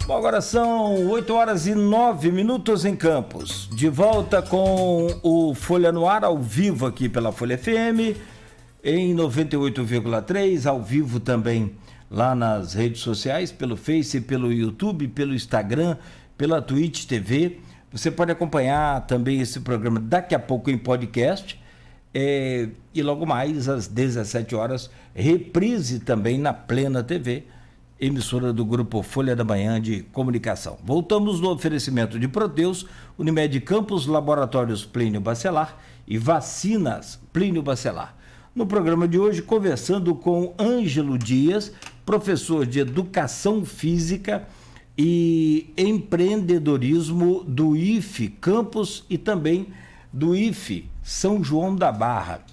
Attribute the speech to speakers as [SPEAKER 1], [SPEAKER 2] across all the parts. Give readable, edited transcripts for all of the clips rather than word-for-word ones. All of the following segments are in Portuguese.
[SPEAKER 1] Bom, agora são 8 horas e 9 minutos em Campos. De volta com o Folha no Ar, ao vivo aqui pela Folha FM, em 98,3, ao vivo também lá nas redes sociais, pelo Face, pelo YouTube, pelo Instagram, pela Twitch TV. Você pode acompanhar também esse programa daqui a pouco em podcast. E logo mais, às 17 horas, reprise também na Plena TV, emissora do Grupo Folha da Manhã de Comunicação. Voltamos no oferecimento de Proteus, Unimed Campos, Laboratórios Plínio Bacelar e Vacinas Plínio Bacelar. No programa de hoje, conversando com Ângelo Dias, professor de Educação Física e Empreendedorismo do IFE Campos e também do IFE São João da Barra.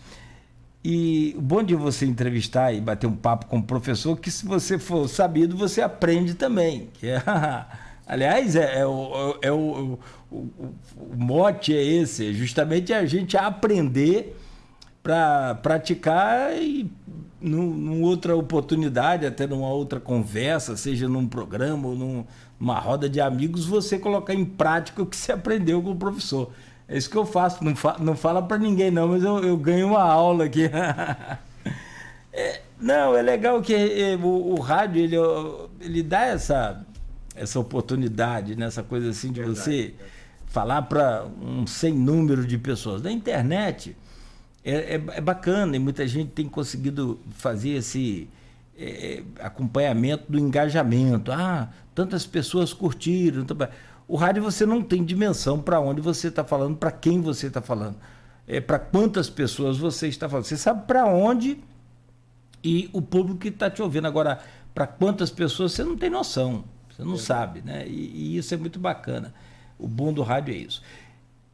[SPEAKER 1] E o bom de você entrevistar e bater um papo com o professor, que se você for sabido, você aprende também. Aliás, o mote é esse, justamente a gente aprender para praticar e numa outra oportunidade, até numa outra conversa, seja num programa ou numa roda de amigos, você colocar em prática o que você aprendeu com o professor. É isso que eu faço, não fala para ninguém não, mas eu ganho uma aula aqui. Não, é legal que o rádio, ele dá essa oportunidade, né? Essa coisa assim de você falar para um sem número de pessoas. Na internet é bacana e muita gente tem conseguido fazer esse acompanhamento do engajamento. Tantas pessoas curtiram. O rádio você não tem dimensão para onde você está falando, para quem você está falando, para quantas pessoas você está falando. Você sabe para onde e o público que está te ouvindo. Agora, para quantas pessoas você não tem noção, você não sabe, né? E isso é muito bacana. O bom do rádio é isso.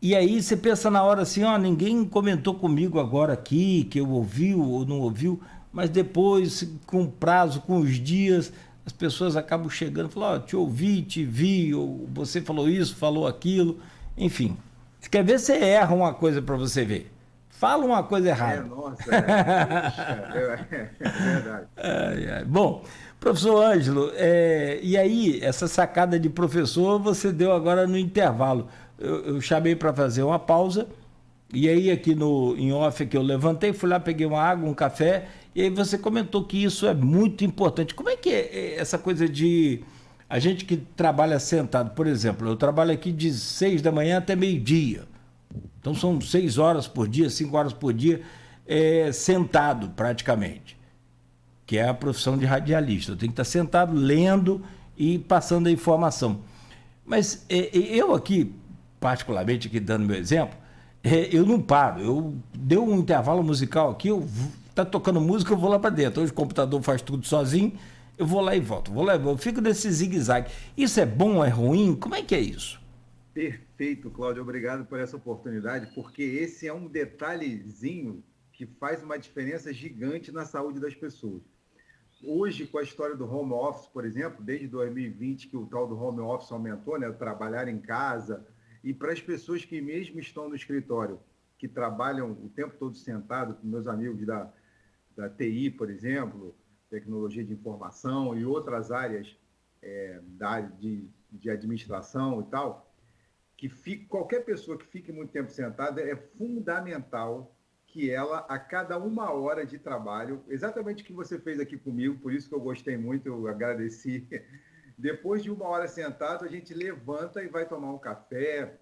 [SPEAKER 1] E aí você pensa na hora assim, ninguém comentou comigo agora aqui, que eu ouviu ou não ouviu, mas depois, com o prazo, com os dias, as pessoas acabam chegando e falam, te ouvi, te vi, ou você falou isso, falou aquilo, enfim. Você quer ver, você erra uma coisa para você ver. Fala uma coisa errada.
[SPEAKER 2] É verdade.
[SPEAKER 1] Bom, professor Ângelo, e aí, essa sacada de professor você deu agora no intervalo. Eu chamei para fazer uma pausa, e aí aqui em off que eu levantei, fui lá, peguei uma água, um café, e aí você comentou que isso é muito importante. Como é que é essa coisa de a gente que trabalha sentado? Por exemplo, eu trabalho aqui de 6 da manhã até meio-dia. Então são 6 horas por dia, 5 horas por dia, sentado praticamente, que é a profissão de radialista. Eu tenho que estar sentado lendo e passando a informação. Mas eu aqui, particularmente aqui dando meu exemplo, eu não paro. Eu dei um intervalo musical aqui, tá tocando música, eu vou lá para dentro. Hoje o computador faz tudo sozinho, eu vou lá e volto. Eu fico nesse zigue-zague. Isso é bom, é ruim? Como é que é isso?
[SPEAKER 2] Perfeito, Cláudio. Obrigado por essa oportunidade, porque esse é um detalhezinho que faz uma diferença gigante na saúde das pessoas. Hoje, com a história do home office, por exemplo, desde 2020 que o tal do home office aumentou, né, o trabalhar em casa, e para as pessoas que mesmo estão no escritório, que trabalham o tempo todo sentado, com meus amigos da TI, por exemplo, tecnologia de informação e outras áreas da área de administração e tal, qualquer pessoa que fique muito tempo sentada é fundamental que ela, a cada 1 hora de trabalho, exatamente o que você fez aqui comigo, por isso que eu gostei muito, eu agradeci. Depois de 1 hora sentado, a gente levanta e vai tomar um café,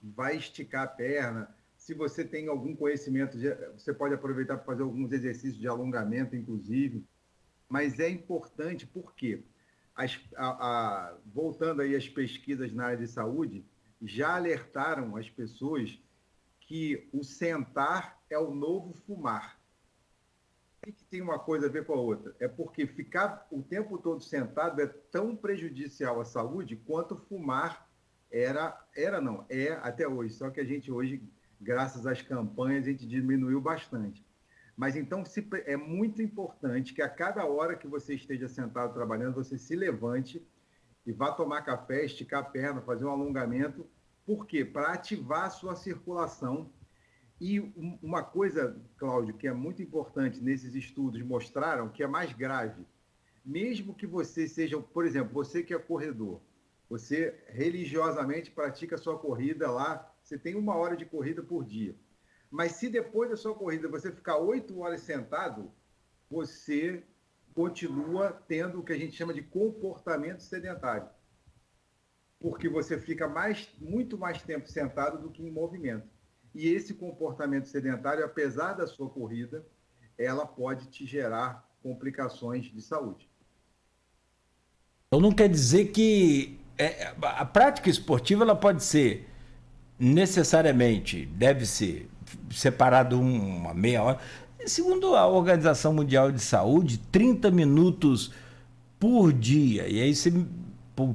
[SPEAKER 2] vai esticar a perna. Se você tem algum conhecimento, você pode aproveitar para fazer alguns exercícios de alongamento, inclusive. Mas é importante porque, voltando aí às pesquisas na área de saúde, já alertaram as pessoas que o sentar é o novo fumar. E que tem uma coisa a ver com a outra. É porque ficar o tempo todo sentado é tão prejudicial à saúde quanto fumar é até hoje. Só que a gente hoje, graças às campanhas, a gente diminuiu bastante. Mas então é muito importante que a cada hora que você esteja sentado trabalhando, você se levante e vá tomar café, esticar a perna, fazer um alongamento. Por quê? Para ativar a sua circulação. E uma coisa, Cláudio, que é muito importante nesses estudos, mostraram que é mais grave Mesmo que você seja, por exemplo, você que é corredor, você religiosamente pratica a sua corrida lá, você tem 1 hora de corrida por dia. Mas se depois da sua corrida você ficar 8 horas sentado, você continua tendo o que a gente chama de comportamento sedentário. Porque você fica muito mais tempo sentado do que em movimento. E esse comportamento sedentário, apesar da sua corrida, ela pode te gerar complicações de saúde.
[SPEAKER 1] Então não quer dizer que a prática esportiva ela pode ser necessariamente, deve ser separado uma meia hora. Segundo a Organização Mundial de Saúde, 30 minutos por dia. E aí você,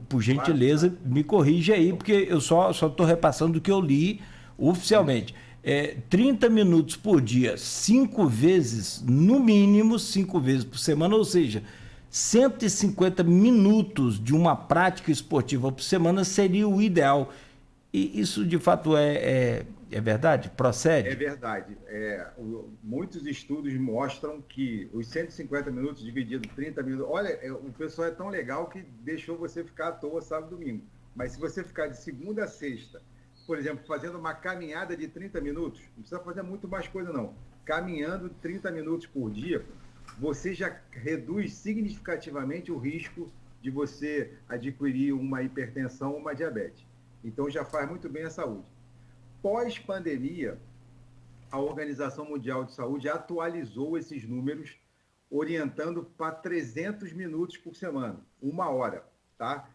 [SPEAKER 1] por gentileza, me corrige aí, porque eu só estou repassando o que eu li oficialmente. 30 minutos por dia, 5 vezes, no mínimo 5 vezes por semana, ou seja, 150 minutos de uma prática esportiva por semana seria o ideal. E isso de fato é verdade? Procede?
[SPEAKER 2] É verdade. Muitos estudos mostram que os 150 minutos dividido 30 minutos. Olha, o pessoal é tão legal que deixou você ficar à toa sábado e domingo. Mas se você ficar de segunda a sexta, por exemplo, fazendo uma caminhada de 30 minutos, não precisa fazer muito mais coisa, não. Caminhando 30 minutos por dia, você já reduz significativamente o risco de você adquirir uma hipertensão ou uma diabetes. Então já faz muito bem à saúde. Pós-pandemia, a Organização Mundial de Saúde atualizou esses números, orientando para 300 minutos por semana, 1 hora, tá?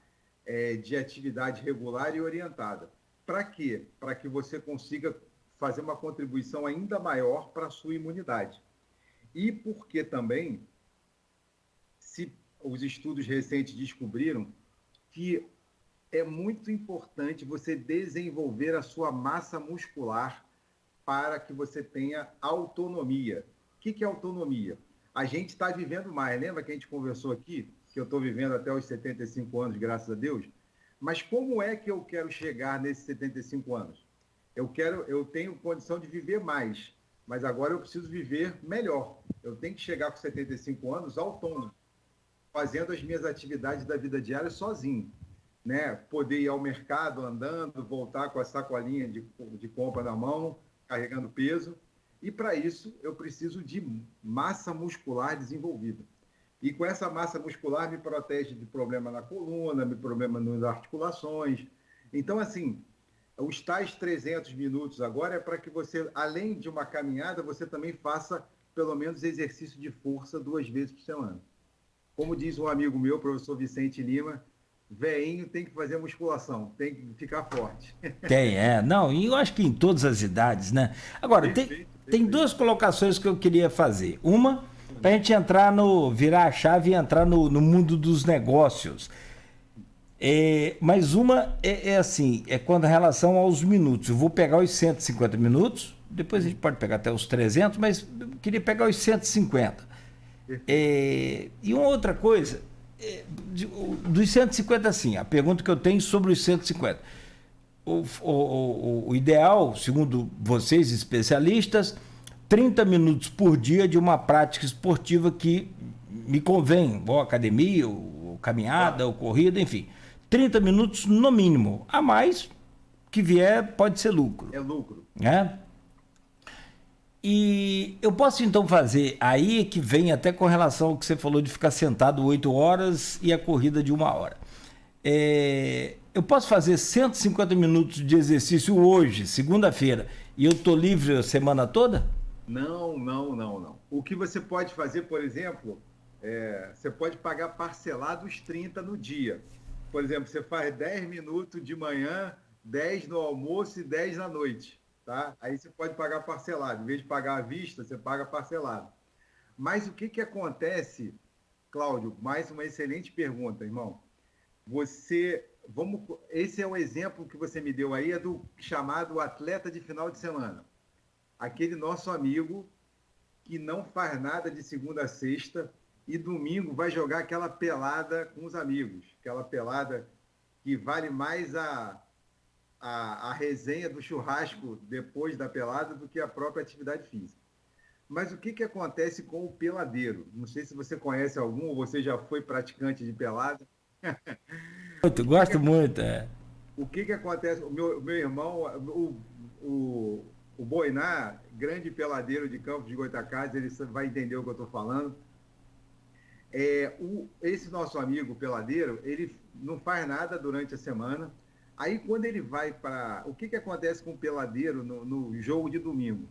[SPEAKER 2] De atividade regular e orientada. Para quê? Para que você consiga fazer uma contribuição ainda maior para a sua imunidade. E porque também, os estudos recentes descobriram que é muito importante você desenvolver a sua massa muscular para que você tenha autonomia. O que é autonomia? A gente está vivendo mais. Lembra que a gente conversou aqui, que eu estou vivendo até os 75 anos, graças a Deus? Mas como é que eu quero chegar nesses 75 anos? Eu tenho condição de viver mais, mas agora eu preciso viver melhor. Eu tenho que chegar com 75 anos autônomo, fazendo as minhas atividades da vida diária sozinho. Né? Poder ir ao mercado andando, voltar com a sacolinha de compra na mão, carregando peso. E para isso eu preciso de massa muscular desenvolvida. E com essa massa muscular me protege de problema na coluna, de problema nas articulações. Então, assim, os tais 300 minutos agora é para que você, além de uma caminhada, você também faça pelo menos exercício de força 2 vezes por semana. Como diz um amigo meu, professor Vicente Lima, veinho tem que fazer musculação, tem que ficar forte.
[SPEAKER 1] Não, e eu acho que em todas as idades, né? Agora, tem 2 colocações que eu queria fazer. Uma, para a gente virar a chave e entrar no mundo dos negócios. Mas uma assim, quando em relação aos minutos. Eu vou pegar os 150 minutos, depois a gente pode pegar até os 300, mas eu queria pegar os 150. E uma outra coisa, dos 150, assim, a pergunta que eu tenho sobre os 150. O ideal, segundo vocês, especialistas, 30 minutos por dia de uma prática esportiva que me convém, ou academia, ou caminhada, ou corrida, enfim. 30 minutos no mínimo. A mais que vier pode ser lucro.
[SPEAKER 2] É lucro.
[SPEAKER 1] Né? E eu posso então fazer, aí que vem até com relação ao que você falou de ficar sentado 8 horas e a corrida de 1 hora. Eu posso fazer 150 minutos de exercício hoje, segunda-feira, e eu estou livre a semana toda?
[SPEAKER 2] Não. O que você pode fazer, por exemplo, você pode pagar parcelado os 30 no dia. Por exemplo, você faz 10 minutos de manhã, 10 no almoço e 10 na noite. Tá? Aí você pode pagar parcelado. Em vez de pagar à vista, você paga parcelado. Mas o que acontece, Cláudio? Mais uma excelente pergunta, irmão. Esse é um exemplo que você me deu aí, é do chamado atleta de final de semana. Aquele nosso amigo que não faz nada de segunda a sexta e domingo vai jogar aquela pelada com os amigos. Aquela pelada que vale mais a resenha do churrasco depois da pelada do que a própria atividade física. Mas o que, que acontece com o peladeiro? Não sei se você conhece algum ou você já foi praticante de pelada.
[SPEAKER 1] Muito,
[SPEAKER 2] O que, que,
[SPEAKER 1] gosto muito, é.
[SPEAKER 2] o que, que acontece? O meu irmão, o Boiná, grande peladeiro de Campos de Goytacazes, ele vai entender o que eu estou falando. Esse nosso amigo peladeiro, ele não faz nada durante a semana. Aí, quando ele vai para. O que, que acontece com o peladeiro no jogo de domingo?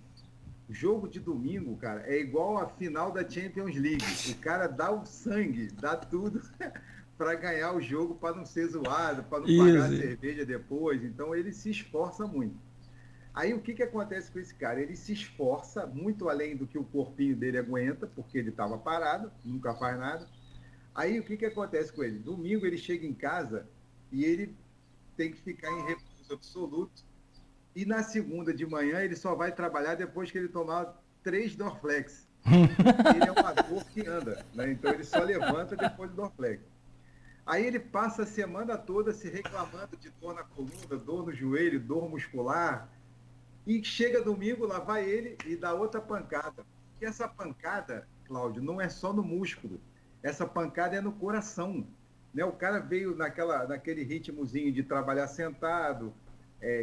[SPEAKER 2] O jogo de domingo, cara, é igual a final da Champions League. O cara dá o sangue, dá tudo para ganhar o jogo, para não ser zoado, para não pagar a
[SPEAKER 1] Isso.
[SPEAKER 2] cerveja depois. Então, ele se esforça muito. Aí, o que, que acontece com esse cara? Ele se esforça muito além do que o corpinho dele aguenta, porque ele estava parado, nunca faz nada. Aí, o que, que acontece com ele? Domingo, ele chega em casa e ele tem que ficar em repouso absoluto. E na segunda de manhã ele só vai trabalhar depois que ele tomar 3 Dorflex, porque ele é uma dor que anda, né? Então ele só levanta depois do Dorflex. Aí ele passa a semana toda se reclamando de dor na coluna, dor no joelho, dor muscular, e chega domingo, lá vai ele e dá outra pancada. E essa pancada, Cláudio, não é só no músculo, essa pancada é no coração, né? O cara veio naquele ritmozinho de trabalhar sentado,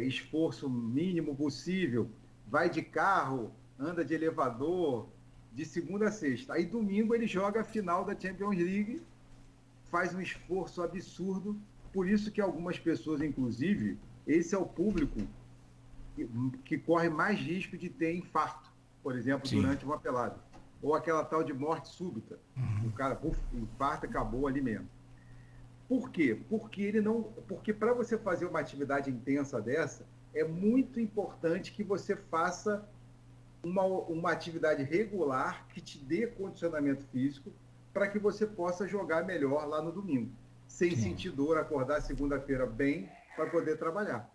[SPEAKER 2] esforço mínimo possível, vai de carro, anda de elevador, de segunda a sexta. Aí domingo ele joga a final da Champions League, faz um esforço absurdo, por isso que algumas pessoas, inclusive, esse é o público que corre mais risco de ter infarto, por exemplo,
[SPEAKER 1] Sim.
[SPEAKER 2] durante uma pelada. Ou aquela tal de morte súbita. O cara, infarta, acabou ali mesmo. Por quê? Porque ele não. Porque para você fazer uma atividade intensa dessa, é muito importante que você faça uma atividade regular que te dê condicionamento físico para que você possa jogar melhor lá no domingo, sem
[SPEAKER 1] Sim.
[SPEAKER 2] sentir dor, acordar segunda-feira bem para poder trabalhar.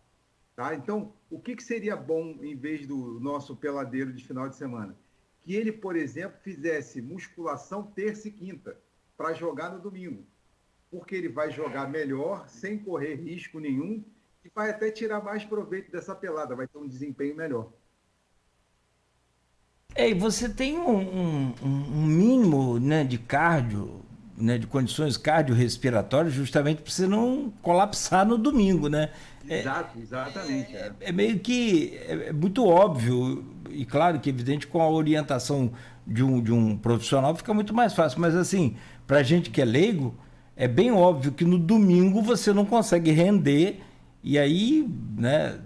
[SPEAKER 2] Tá? Então, o que, que seria bom em vez do nosso peladeiro de final de semana? Que ele, por exemplo, fizesse musculação terça e quinta para jogar no domingo, porque ele vai jogar melhor, sem correr risco nenhum, e vai até tirar mais proveito dessa pelada, vai ter um desempenho melhor.
[SPEAKER 1] E você tem um mínimo, né, de cardio, né, de condições cardiorrespiratórias, justamente para você não colapsar no domingo, né?
[SPEAKER 2] Exato, exatamente.
[SPEAKER 1] É meio que é muito óbvio, e claro que é evidente com a orientação de um profissional fica muito mais fácil, mas assim, para gente que é leigo, é bem óbvio que no domingo você não consegue render, e aí, né,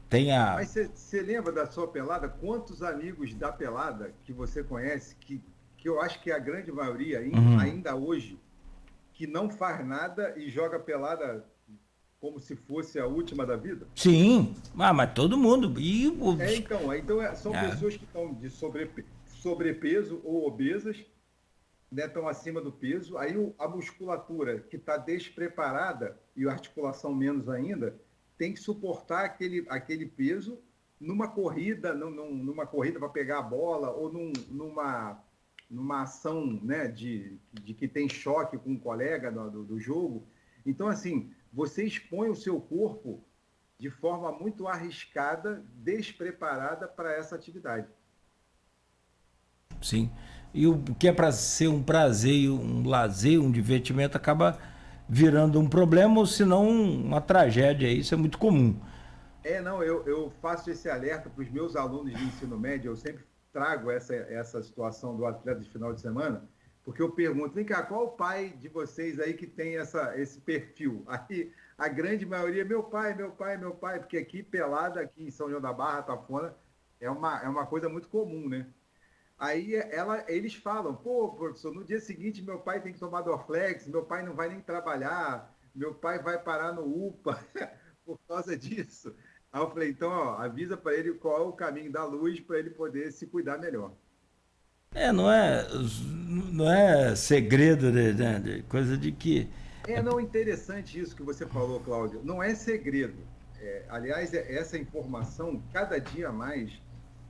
[SPEAKER 1] tem a.
[SPEAKER 2] Mas você lembra da sua pelada? Quantos amigos da pelada que você conhece, que eu acho que é a grande maioria,
[SPEAKER 1] Uhum.
[SPEAKER 2] ainda hoje, que não faz nada e joga pelada como se fosse a última da vida?
[SPEAKER 1] Sim, mas todo mundo. E os.
[SPEAKER 2] São
[SPEAKER 1] Ah,
[SPEAKER 2] pessoas que estão de sobrepeso ou obesas, né, estão acima do peso, aí a musculatura que está despreparada e a articulação menos ainda, tem que suportar aquele peso numa corrida, numa corrida para pegar a bola ou numa ação, né, de que tem choque com um colega do jogo. Então, assim, você expõe o seu corpo de forma muito arriscada, despreparada para essa atividade.
[SPEAKER 1] sim. E o que é para ser um prazer, um lazer, um divertimento, acaba virando um problema ou se não uma tragédia. Isso é muito comum.
[SPEAKER 2] Não, eu faço esse alerta para os meus alunos de ensino médio, eu sempre trago essa situação do atleta de final de semana, porque eu pergunto, vem cá, qual o pai de vocês aí que tem esse perfil? Aí a grande maioria, meu pai, meu pai, meu pai, porque aqui pelada, aqui em São João da Barra, Tafona, é uma coisa muito comum, né? Aí eles falam, pô, professor, no dia seguinte meu pai tem que tomar Dorflex, meu pai não vai nem trabalhar, meu pai vai parar no UPA por causa disso. Aí eu falei, então, ó, avisa para ele qual é o caminho da luz para ele poder se cuidar melhor.
[SPEAKER 1] Não é segredo, né, coisa de que.
[SPEAKER 2] Não, interessante isso que você falou, Cláudio. Não é segredo. Aliás, essa informação, cada dia mais,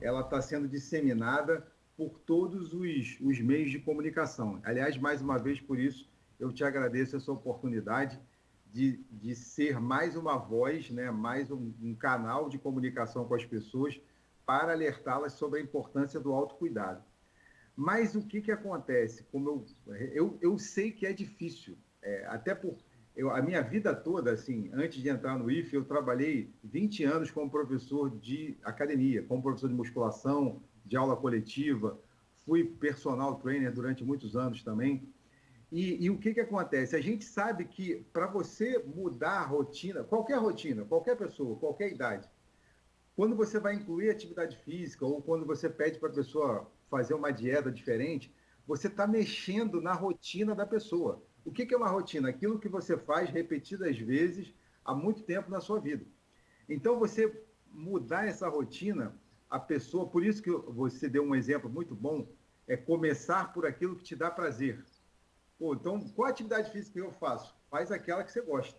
[SPEAKER 2] ela está sendo disseminada por todos os meios de comunicação. Aliás, mais uma vez, por isso, eu te agradeço essa oportunidade de ser mais uma voz, né, mais um canal de comunicação com as pessoas para alertá-las sobre a importância do autocuidado. Mas o que acontece? Como eu sei que é difícil, até por a minha vida toda, assim, antes de entrar no IFE, eu trabalhei 20 anos como professor de academia, como professor de musculação, de aula coletiva, fui personal trainer durante muitos anos também. E o que acontece? A gente sabe que para você mudar a rotina, qualquer pessoa, qualquer idade, quando você vai incluir atividade física ou quando você pede para a pessoa fazer uma dieta diferente, você está mexendo na rotina da pessoa. O que é uma rotina? Aquilo que você faz repetidas vezes há muito tempo na sua vida. Então, você mudar essa rotina, a pessoa, por isso que você deu um exemplo muito bom, é começar por aquilo que te dá prazer. Pô, então, qual atividade física eu faço? Faz aquela que você gosta,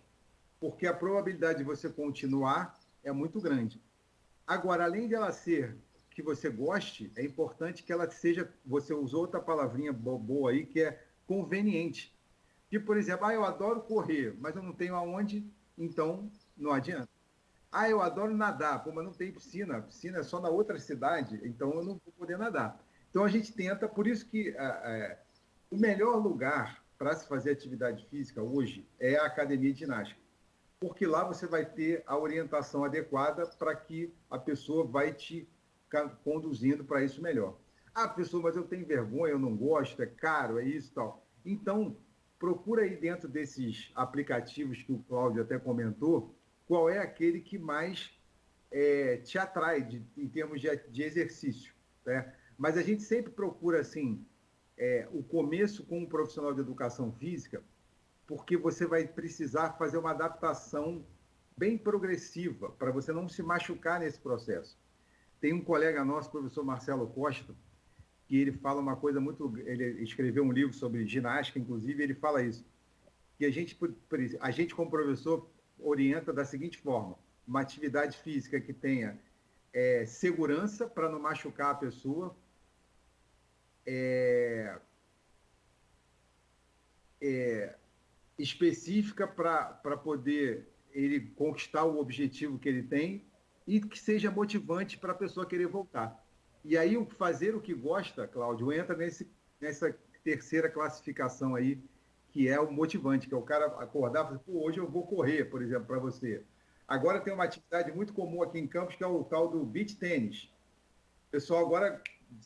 [SPEAKER 2] porque a probabilidade de você continuar é muito grande. Agora, além de ela ser que você goste, é importante que ela seja, você usou outra palavrinha boa aí, que é conveniente. Tipo, por exemplo, eu adoro correr, mas eu não tenho aonde, então não adianta. Eu adoro nadar, mas não tem piscina, a piscina é só na outra cidade, então eu não vou poder nadar. Então a gente tenta, por isso que o melhor lugar para se fazer atividade física hoje é a academia de ginástica, porque lá você vai ter a orientação adequada para que a pessoa vai te conduzindo para isso melhor. Pessoa, mas eu tenho vergonha, eu não gosto, é caro, é isso e tal. Então, procura aí dentro desses aplicativos que o Cláudio até comentou, qual é aquele que mais te atrai em termos de exercício, né? Mas a gente sempre procura, assim, o começo com um profissional de educação física, porque você vai precisar fazer uma adaptação bem progressiva para você não se machucar nesse processo. Tem um colega nosso, professor Marcelo Costa, que ele fala uma coisa muito... Ele escreveu um livro sobre ginástica, inclusive, ele fala isso, que a gente como professor, orienta da seguinte forma: uma atividade física que tenha segurança para não machucar a pessoa, específica para poder ele conquistar o objetivo que ele tem e que seja motivante para a pessoa querer voltar. E aí, fazer o que gosta, Cláudio, entra nessa terceira classificação aí, que é o motivante, que é o cara acordar e falar, hoje eu vou correr, por exemplo, para você. Agora tem uma atividade muito comum aqui em Campos, que é o tal do beach tênis. O pessoal agora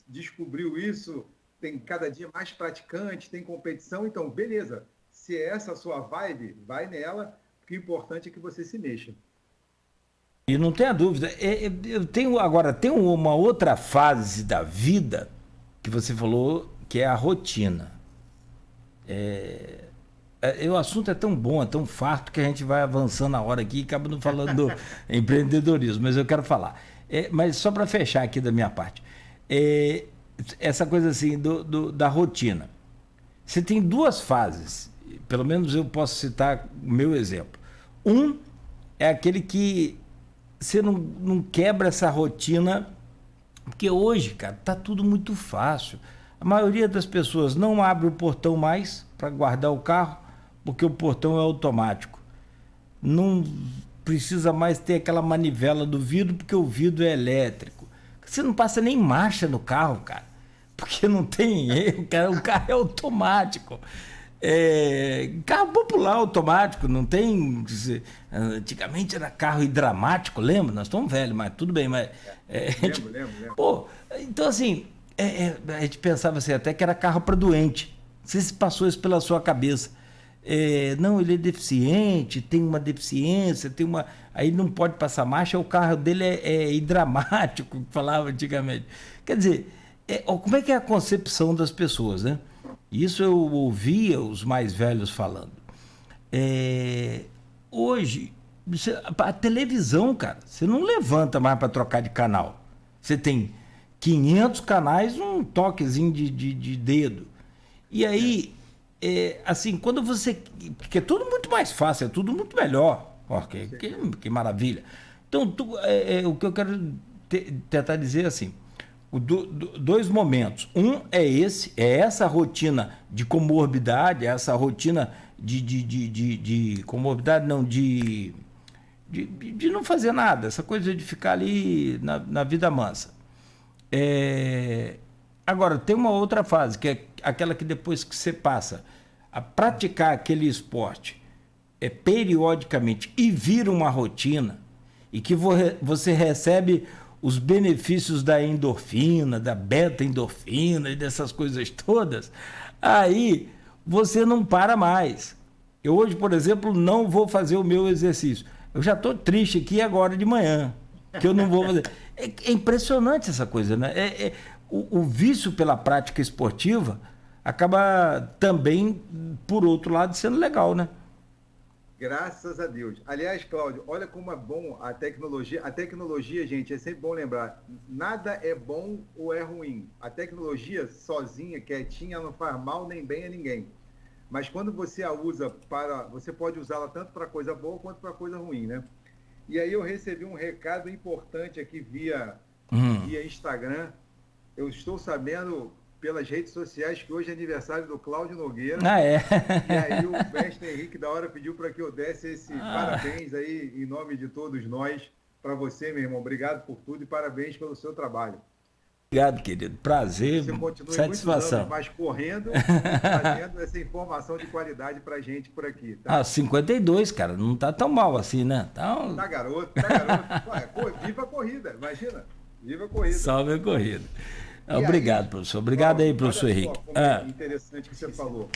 [SPEAKER 2] descobriu isso, tem cada dia mais praticantes, tem competição, então, beleza. Se é essa a sua vibe, vai nela, porque o importante é que você se mexa.
[SPEAKER 1] E não tenha dúvida, eu tenho agora, tem uma outra fase da vida que você falou, que é a rotina. O assunto é tão bom, é tão farto, que a gente vai avançando na hora aqui e acaba não falando do empreendedorismo, mas eu quero falar. Mas só para fechar aqui da minha parte, essa coisa assim da rotina. Você tem duas fases, pelo menos eu posso citar o meu exemplo. Um é aquele que você não quebra essa rotina, porque hoje, cara, tá tudo muito fácil. A maioria das pessoas não abre o portão mais para guardar o carro, porque o portão é automático. Não precisa mais ter aquela manivela do vidro, porque o vidro é elétrico. Você não passa nem marcha no carro, cara, porque não tem erro, cara, o carro é automático. Carro popular automático, não tem. Antigamente era carro hidramático, lembra? Nós estamos velhos, mas tudo bem. Mas, lembro. Pô, então assim, a gente pensava assim, até que era carro para doente. Não sei se passou isso pela sua cabeça. Não, ele é deficiente, tem uma deficiência, aí não pode passar marcha, o carro dele é hidramático, que falava antigamente. Quer dizer, como é que é a concepção das pessoas, né? Isso eu ouvia os mais velhos falando. Hoje, a televisão, cara, você não levanta mais para trocar de canal. Você tem 500 canais, um toquezinho de dedo. E aí, assim, quando você... Porque é tudo muito mais fácil, é tudo muito melhor. Que maravilha. Então, o que eu quero tentar dizer é assim... dois momentos. Um é essa rotina de comorbidade, essa rotina de comorbidade, não, de não fazer nada, essa coisa de ficar ali na vida mansa. Agora, tem uma outra fase, que é aquela que depois que você passa a praticar aquele esporte periodicamente e vira uma rotina, e que você recebe os benefícios da endorfina, da beta-endorfina e dessas coisas todas, aí você não para mais. Eu hoje, por exemplo, não vou fazer o meu exercício. Eu já estou triste aqui agora de manhã, que eu não vou fazer. É impressionante essa coisa, né? O vício pela prática esportiva acaba também, por outro lado, sendo legal, né?
[SPEAKER 2] Graças a Deus. Aliás, Cláudio, olha como é bom a tecnologia. A tecnologia, gente, é sempre bom lembrar, nada é bom ou é ruim. A tecnologia sozinha, quietinha, não faz mal nem bem a ninguém. Mas quando você a usa você pode usá-la tanto para coisa boa quanto para coisa ruim, né? E aí eu recebi um recado importante aqui via Instagram. Eu estou sabendo pelas redes sociais que hoje é aniversário do Cláudio Nogueira.
[SPEAKER 1] Ah, é?
[SPEAKER 2] E aí o mestre Henrique da hora pediu para que eu desse esse parabéns aí em nome de todos nós para você, meu irmão. Obrigado por tudo e parabéns pelo seu trabalho.
[SPEAKER 1] Obrigado, querido. Prazer,
[SPEAKER 2] você continue
[SPEAKER 1] satisfação.
[SPEAKER 2] Muitos anos, mas correndo e trazendo essa informação de qualidade para a gente por aqui. Tá?
[SPEAKER 1] 52, cara, não tá tão mal assim, né?
[SPEAKER 2] Tá garoto, tá garoto. Ué, viva a corrida, imagina. Viva a corrida.
[SPEAKER 1] Salve a corrida. Obrigado, aí, professor. Obrigado aí, professor Henrique.
[SPEAKER 2] Como é interessante que você falou.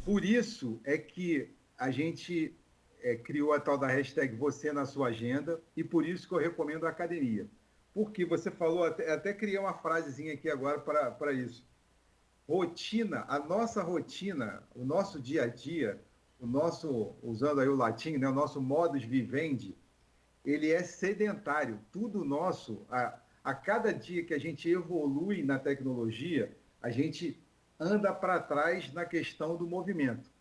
[SPEAKER 2] Por isso é que a gente criou a tal da hashtag Você na Sua Agenda e por isso que eu recomendo a academia. Porque você falou, até criei uma frasezinha aqui agora para isso. Rotina, a nossa rotina, o nosso dia a dia, usando aí o latim, né, o nosso modus vivendi, ele é sedentário. Tudo nosso, a cada dia que a gente evolui na tecnologia, a gente anda para trás na questão do movimento.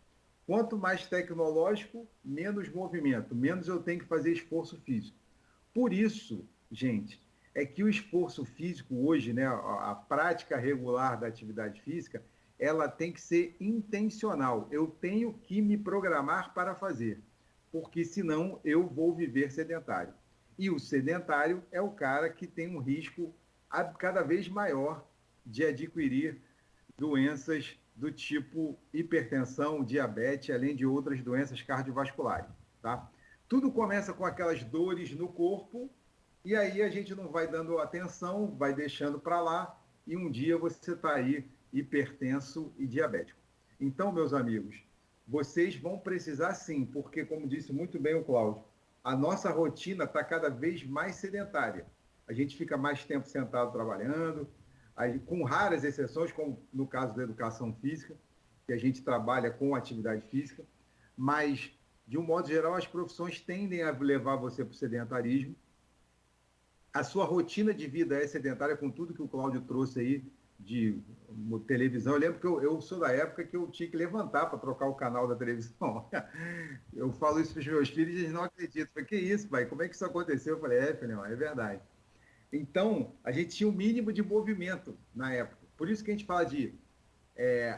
[SPEAKER 2] Quanto mais tecnológico, menos movimento, menos eu tenho que fazer esforço físico. Por isso, gente, é que o esforço físico hoje, né, a prática regular da atividade física, ela tem que ser intencional. Eu tenho que me programar para fazer, porque senão eu vou viver sedentário. E o sedentário é o cara que tem um risco cada vez maior de adquirir doenças do tipo hipertensão, diabetes, além de outras doenças cardiovasculares. Tá? Tudo começa com aquelas dores no corpo, e aí a gente não vai dando atenção, vai deixando para lá, e um dia você está aí hipertenso e diabético. Então, meus amigos, vocês vão precisar sim, porque, como disse muito bem o Cláudio, a nossa rotina está cada vez mais sedentária. A gente fica mais tempo sentado trabalhando, com raras exceções, como no caso da educação física, que a gente trabalha com atividade física, mas, de um modo geral, as profissões tendem a levar você para o sedentarismo. A sua rotina de vida é sedentária, com tudo que o Cláudio trouxe aí de televisão. Eu lembro que eu sou da época que eu tinha que levantar para trocar o canal da televisão. Eu falo isso para os meus filhos e eles não acreditam. Eu falei, que isso, pai? Como é que isso aconteceu? Eu falei, filho, é verdade. Então, a gente tinha um mínimo de movimento na época. Por isso que a gente fala de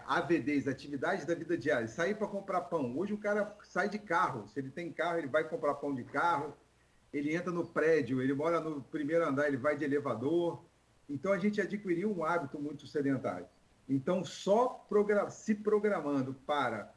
[SPEAKER 2] AVDs, atividades da vida diária. Sair para comprar pão. Hoje o cara sai de carro. Se ele tem carro, ele vai comprar pão de carro. Ele entra no prédio, ele mora no primeiro andar, ele vai de elevador. Então, a gente adquiriu um hábito muito sedentário. Então, só se programando para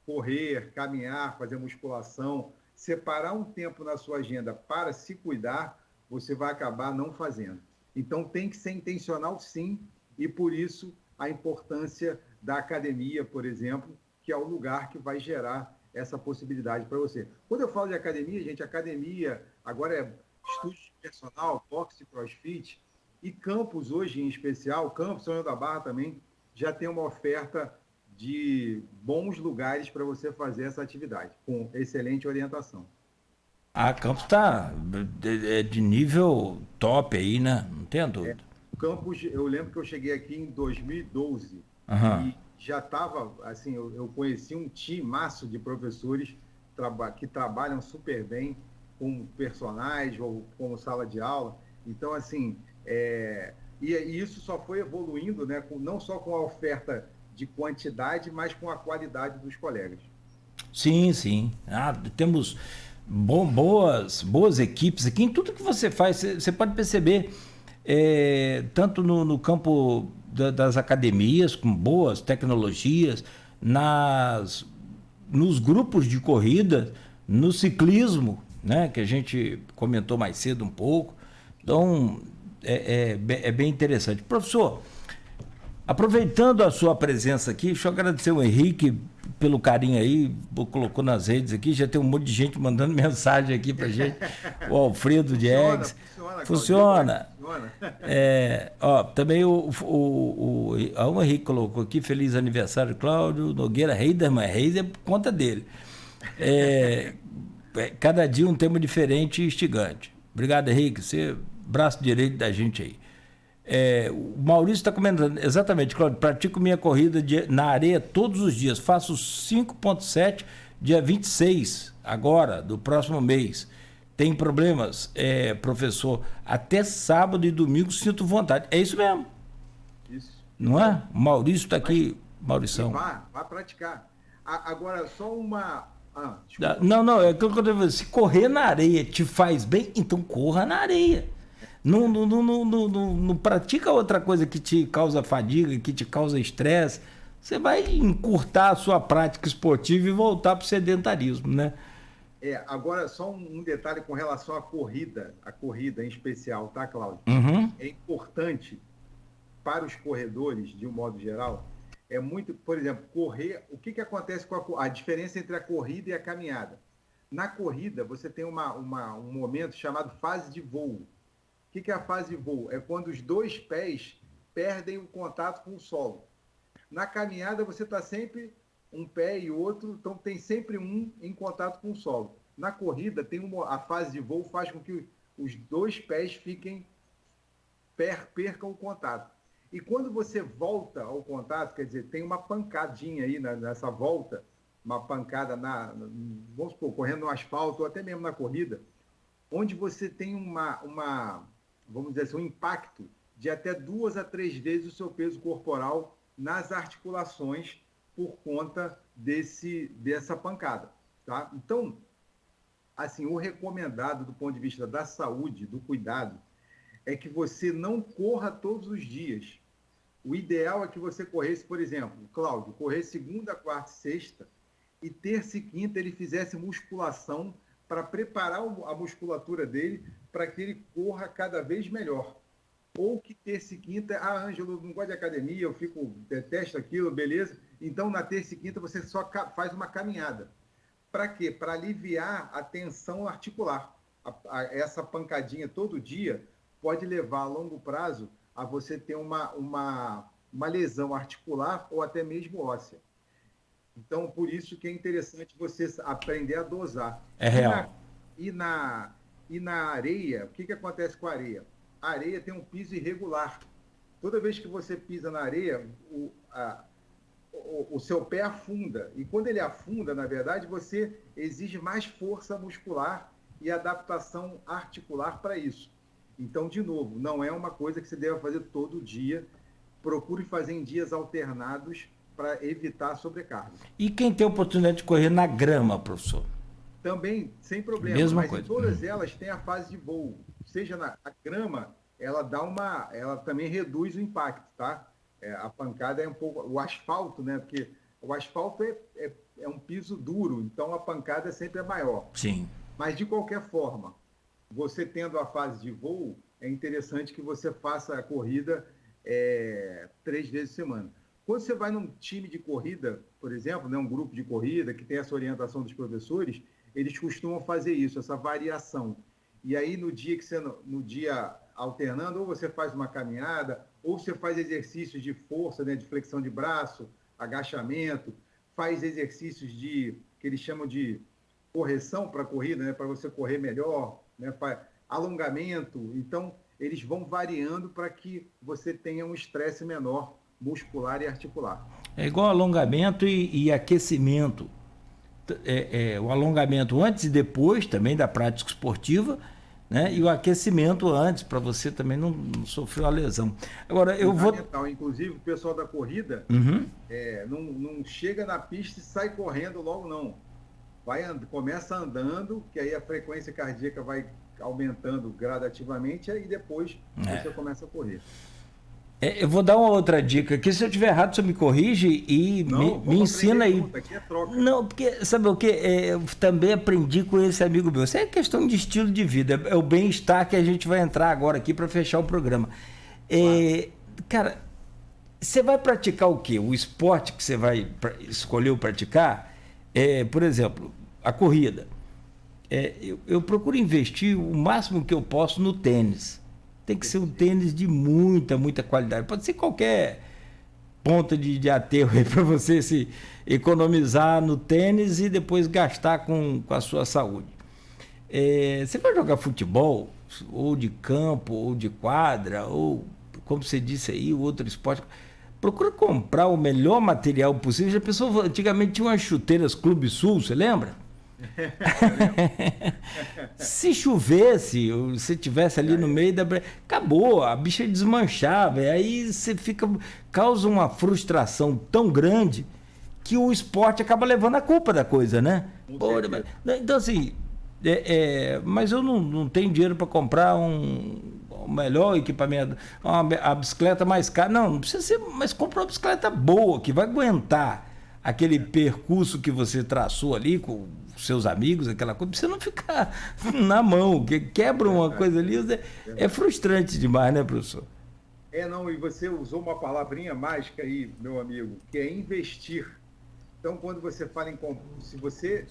[SPEAKER 2] correr, caminhar, fazer musculação, separar um tempo na sua agenda para se cuidar, você vai acabar não fazendo. Então, tem que ser intencional, sim, e por isso a importância da academia, por exemplo, que é o lugar que vai gerar essa possibilidade para você. Quando eu falo de academia, gente, academia agora é estúdio de personal, boxe, crossfit, e campus hoje em especial, Campos São João da Barra também, já tem uma oferta de bons lugares para você fazer essa atividade, com excelente orientação.
[SPEAKER 1] A Campos está de nível top aí, né? Não tem dúvida.
[SPEAKER 2] Campos, eu lembro que eu cheguei aqui em 2012 e já estava, assim, eu conheci um timaço de professores que trabalham super bem com personagens ou como sala de aula. Então, assim, e isso só foi evoluindo, né, não só com a oferta de quantidade, mas com a qualidade dos colegas.
[SPEAKER 1] Sim, sim. Temos boas equipes aqui. Em tudo que você faz, você pode perceber, tanto no campo das academias com boas tecnologias, nos grupos de corrida, no ciclismo, né, que a gente comentou mais cedo um pouco. Então, é bem interessante. Professor, aproveitando a sua presença aqui, deixa eu agradecer o Henrique pelo carinho aí, colocou nas redes aqui, já tem um monte de gente mandando mensagem aqui pra gente. O Alfredo Diegues. Funciona. Também o Henrique colocou aqui, feliz aniversário, Cláudio Nogueira, rei da mãe. Reis é por conta dele. Cada dia um tema diferente e instigante. Obrigado, Henrique, você braço direito da gente aí. O Maurício está comentando, exatamente, Cláudio, pratico minha corrida na areia todos os dias, faço 5.7 dia 26, agora, do próximo mês. Tem problemas, professor, até sábado e domingo sinto vontade. É isso mesmo.
[SPEAKER 2] Isso.
[SPEAKER 1] Não é? O Maurício está aqui, Maurição.
[SPEAKER 2] Vá praticar. Agora, só uma...
[SPEAKER 1] Não, é aquilo que eu estou dizendo, se correr na areia te faz bem, então corra na areia. Não pratica outra coisa que te causa fadiga, que te causa estresse. Você vai encurtar a sua prática esportiva e voltar para o sedentarismo, né?
[SPEAKER 2] Agora, só um detalhe com relação à corrida em especial, tá, Cláudio?
[SPEAKER 1] Uhum.
[SPEAKER 2] É importante para os corredores, de um modo geral, por exemplo, correr. O que acontece com a diferença entre a corrida e a caminhada? Na corrida, você tem um momento chamado fase de voo. O que é a fase de voo? É quando os dois pés perdem o contato com o solo. Na caminhada, você está sempre um pé e outro, então tem sempre um em contato com o solo. Na corrida, a fase de voo faz com que os dois pés percam o contato. E quando você volta ao contato, quer dizer, tem uma pancadinha aí nessa volta, uma pancada, vamos supor, correndo no asfalto ou até mesmo na corrida, onde você tem vamos dizer assim, um impacto de até 2 a 3 vezes o seu peso corporal nas articulações por conta dessa pancada, tá? Então, assim, o recomendado do ponto de vista da saúde, do cuidado, é que você não corra todos os dias. O ideal é que você corresse, por exemplo, Cláudio, correr segunda, quarta e sexta, e terça e quinta ele fizesse musculação para preparar a musculatura dele para que ele corra cada vez melhor. Ou que terça e quinta, Ângelo, não gosto de academia, detesto aquilo, beleza? Então, na terça e quinta, você só faz uma caminhada. Para quê? Para aliviar a tensão articular. Essa pancadinha todo dia pode levar a longo prazo a você ter uma lesão articular ou até mesmo óssea. Então, por isso que é interessante você aprender a dosar.
[SPEAKER 1] É real.
[SPEAKER 2] E na areia, o que acontece com a areia? A areia tem um piso irregular. Toda vez que você pisa na areia, o seu pé afunda. E quando ele afunda, na verdade, você exige mais força muscular e adaptação articular para isso. Então, de novo, não é uma coisa que você deva fazer todo dia. Procure fazer em dias alternados para evitar a sobrecarga.
[SPEAKER 1] E quem tem a oportunidade de correr na grama, professor?
[SPEAKER 2] Também, sem problema.
[SPEAKER 1] Mesma
[SPEAKER 2] mas
[SPEAKER 1] coisa.
[SPEAKER 2] Em todas elas tem a fase de voo. Seja a grama, ela também reduz o impacto, tá? A pancada é um pouco... O asfalto, né? Porque o asfalto é um piso duro, então a pancada sempre é maior.
[SPEAKER 1] Sim.
[SPEAKER 2] Mas, de qualquer forma, você tendo a fase de voo, é interessante que você faça a corrida 3 vezes por semana. Quando você vai num time de corrida, por exemplo, né, um grupo de corrida que tem essa orientação dos professores, eles costumam fazer isso, essa variação. E aí, no dia alternando, ou você faz uma caminhada, ou você faz exercícios de força, né, de flexão de braço, agachamento, faz exercícios que eles chamam de correção para a corrida, né, para você correr melhor, né, alongamento. Então, eles vão variando para que você tenha um estresse menor muscular e articular.
[SPEAKER 1] É igual alongamento e aquecimento. O alongamento antes e depois também da prática esportiva, né? E o aquecimento antes, para você também não sofrer uma lesão. Agora, eu vou...
[SPEAKER 2] Inclusive, o pessoal da corrida não chega na pista e sai correndo logo, não. Começa andando, que aí a frequência cardíaca vai aumentando gradativamente, e depois você começa a correr.
[SPEAKER 1] Eu vou dar uma outra dica aqui. Se eu estiver errado, você me corrige e me ensina aí.
[SPEAKER 2] Aqui é troca.
[SPEAKER 1] Não, porque, sabe o que? Eu também aprendi com esse amigo meu. Isso é questão de estilo de vida. É o bem-estar que a gente vai entrar agora aqui para fechar o programa. Cara, você vai praticar o quê? O esporte que você vai escolher praticar? Por exemplo, a corrida. Eu procuro investir o máximo que eu posso no tênis. Tem que ser um tênis de muita, muita qualidade. Pode ser qualquer ponta de aterro aí para você se economizar no tênis e depois gastar com a sua saúde. Você vai jogar futebol, ou de campo, ou de quadra, ou, como você disse aí, o outro esporte. Procura comprar o melhor material possível. Já pensou, antigamente tinha umas chuteiras Clube Sul, você lembra? Se chovesse, se tivesse ali no meio da... Acabou, a bicha desmanchava. Aí você causa uma frustração tão grande que o esporte acaba levando a culpa da coisa, né? Então, assim, mas eu não tenho dinheiro para comprar o melhor equipamento, a bicicleta mais cara. Não precisa ser, mas compra uma bicicleta boa, que vai aguentar aquele percurso que você traçou ali com seus amigos, aquela coisa, pra você não ficar na mão, que quebra uma coisa ali, é frustrante demais, né, professor?
[SPEAKER 2] Não, e você usou uma palavrinha mágica aí, meu amigo, que é investir. Então, quando você fala se você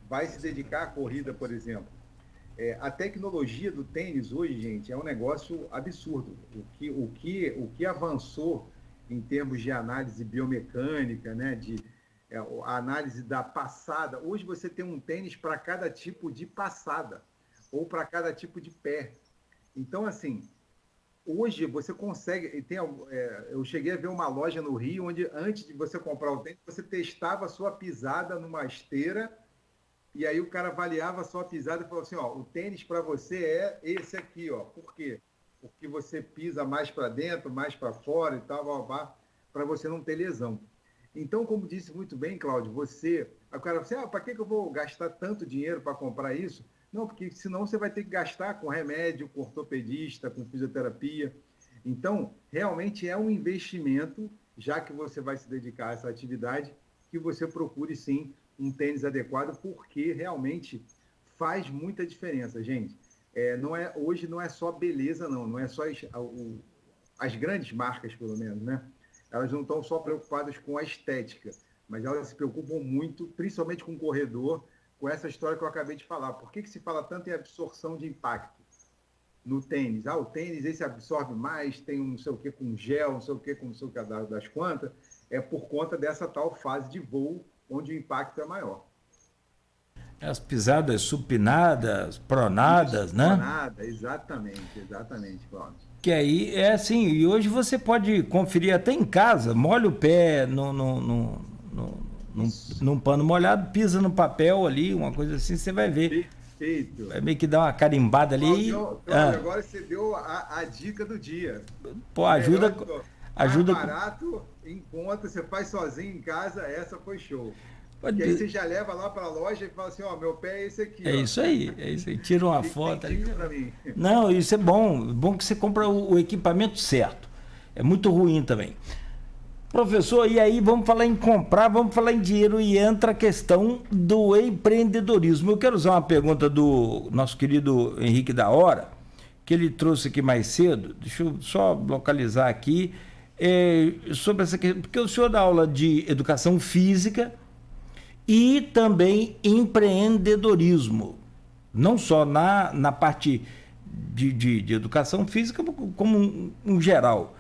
[SPEAKER 2] vai se dedicar à corrida, por exemplo, a tecnologia do tênis hoje, gente, é um negócio absurdo. O que avançou em termos de análise biomecânica, né, a análise da passada. Hoje você tem um tênis para cada tipo de passada ou para cada tipo de pé. Então, assim, hoje você consegue... eu cheguei a ver uma loja no Rio onde, antes de você comprar o tênis, você testava a sua pisada numa esteira e aí o cara avaliava a sua pisada e falou assim, o tênis para você é esse aqui, ó. Por quê? Porque você pisa mais para dentro, mais para fora e tal, para você não ter lesão. Então, como disse muito bem, Cláudio, o cara fala assim, para que eu vou gastar tanto dinheiro para comprar isso? Não, porque senão você vai ter que gastar com remédio, com ortopedista, com fisioterapia. Então, realmente é um investimento, já que você vai se dedicar a essa atividade, que você procure sim um tênis adequado, porque realmente faz muita diferença, gente. Hoje não é só beleza, não é só as grandes marcas, pelo menos, né? Elas não estão só preocupadas com a estética, mas elas se preocupam muito, principalmente com o corredor, com essa história que eu acabei de falar. Por que se fala tanto em absorção de impacto no tênis? O tênis esse absorve mais, tem um não sei o que com gel, não sei o que com não sei o que das quantas, é por conta dessa tal fase de voo, onde o impacto é maior.
[SPEAKER 1] As pisadas supinadas, pronadas, né?
[SPEAKER 2] Pronada, exatamente, Cláudio.
[SPEAKER 1] Que aí é assim, e hoje você pode conferir até em casa, molha o pé num pano molhado, pisa no papel ali, uma coisa assim, você vai ver.
[SPEAKER 2] Perfeito.
[SPEAKER 1] Vai meio que dar uma carimbada ali.
[SPEAKER 2] Cláudio, agora você deu a dica do dia.
[SPEAKER 1] Pô, ajuda.
[SPEAKER 2] Mais barato, em conta, você faz sozinho em casa, essa foi show. Porque aí você já leva lá para a loja e fala assim, meu pé é esse aqui.
[SPEAKER 1] Isso aí, tira uma foto ali.
[SPEAKER 2] Pra mim.
[SPEAKER 1] Não, isso é bom que você compra o equipamento certo. É muito ruim também. Professor, e aí vamos falar em comprar, vamos falar em dinheiro e entra a questão do empreendedorismo. Eu quero usar uma pergunta do nosso querido Henrique da Hora, que ele trouxe aqui mais cedo. Deixa eu só localizar aqui sobre essa questão, porque o senhor dá aula de educação física e também empreendedorismo, não só na parte de educação física, como um geral.